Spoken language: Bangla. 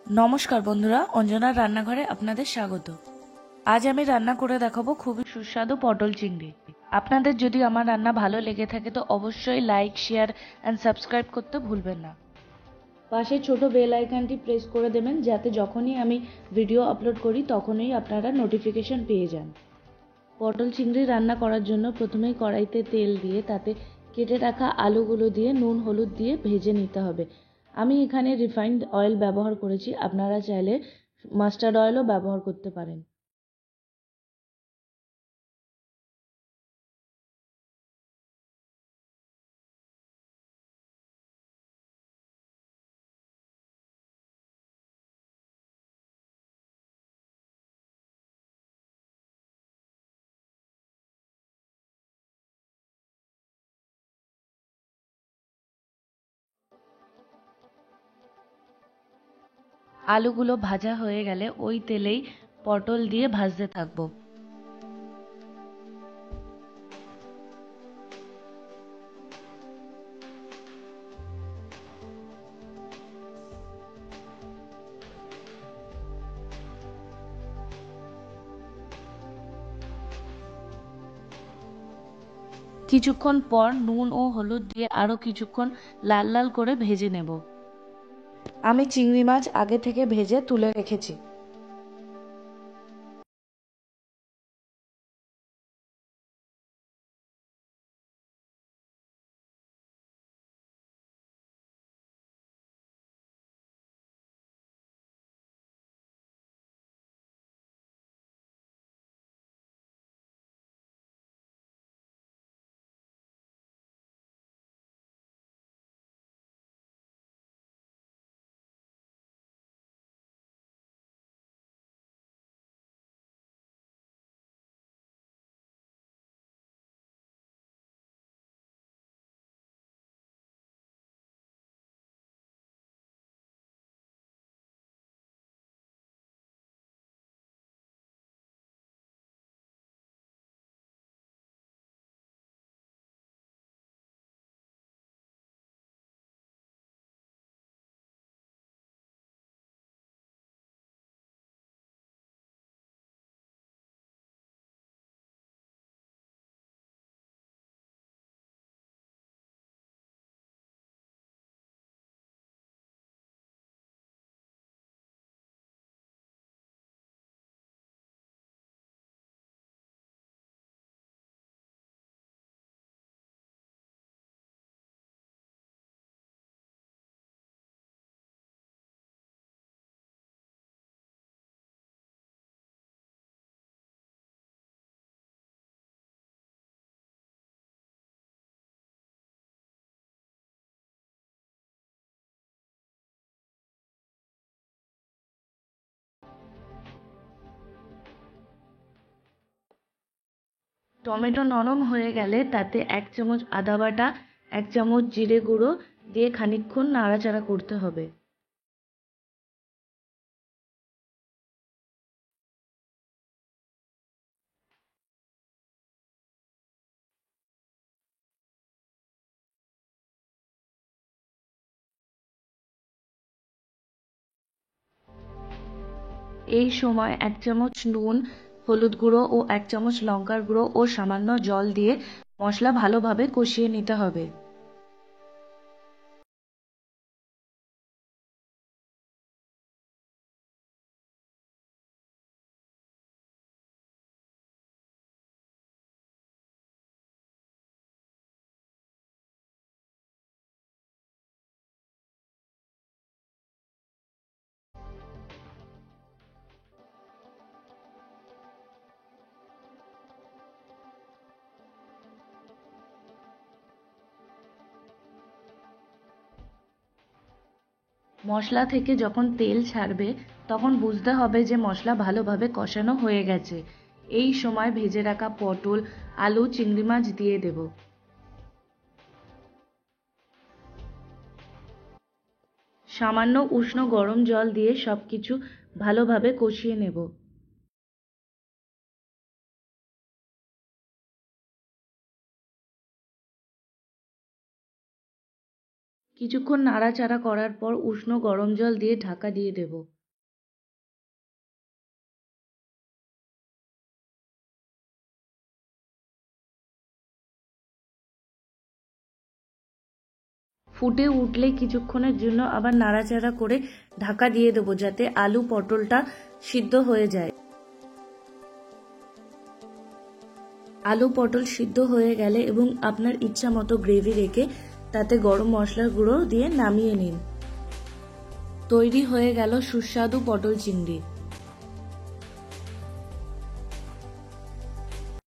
নমস্কার বন্ধুরা, অঞ্জনার রান্নাঘরে আপনাদের স্বাগত। আজ আমি রান্না করে দেখাবো খুবই সুস্বাদু পটল চিংড়ি। আপনাদের যদি আমার রান্না ভালো লেগে থাকে তো অবশ্যই লাইক, শেয়ার অ্যান্ড সাবস্ক্রাইব করতে ভুলবেন না। পাশে ছোট বেল আইকনটি প্রেস করে দেবেন যাতে যখনই আমি ভিডিও আপলোড করি তখনই আপনারা নোটিফিকেশন পেয়ে যান। পটল চিংড়ি রান্না করার জন্য প্রথমেই কড়াইতে তেল দিয়ে তাতে কেটে রাখা আলুগুলো দিয়ে নুন হলুদ দিয়ে ভেজে নিতে হবে। আমি এখানে রিফাইন্ড অয়েল ব্যবহার করেছি, আপনারা চাইলে মাস্টার্ড অয়েলও ব্যবহার করতে পারেন। আলুগুলো ভাজা হয়ে গেলে ওই তেলেই পটল দিয়ে ভাজতে থাকবো। কিছুক্ষণ পর নুন ও হলুদ দিয়ে আরও কিছুক্ষণ লাল লাল করে ভেজে নেব। আমি চিংড়ি মাছ আগে থেকে ভেজে তুলে রেখেছি। টমেটো নরম হয়ে গেলে তাতে 1 চামচ আদা বাটা, 1 চামচ জিরে গুঁড়ো দিয়ে খানিকক্ষণ নাড়াচাড়া করতে হবে। এই সময় 1 চামচ নুন, হলুদ গুঁড়ো ও 1 চামচ লঙ্কার গুঁড়ো ও সামান্য জল দিয়ে মশলা ভালোভাবে কষিয়ে নিতে হবে। মশলা থেকে যখন তেল ছাড়বে তখন বুঝতে হবে যে মশলা ভালোভাবে কষানো হয়ে গেছে। এই সময় ভেজে রাখা পটল, আলু, চিংড়ি মাছ দিয়ে দেব। সামান্য উষ্ণ গরম জল দিয়ে সবকিছু ভালোভাবে কষিয়ে নেব। কিছুক্ষণ নাড়াচাড়া করার পর উষ্ণ গরম জল দিয়ে ঢাকা দিয়ে দেব। ফুটে উঠলে কিছুক্ষণের জন্য আবার নাড়াচাড়া করে ঢাকা দিয়ে দেবো, যাতে আলু পটলটা সিদ্ধ হয়ে যায়। আলু পটল সিদ্ধ হয়ে গেলে এবং আপনার ইচ্ছা মতো গ্রেভি রেখে তাতে গরম মশলার গুঁড়ো দিয়ে নামিয়ে নিন। তৈরি হয়ে গেল সুস্বাদু পটল চিংড়ি।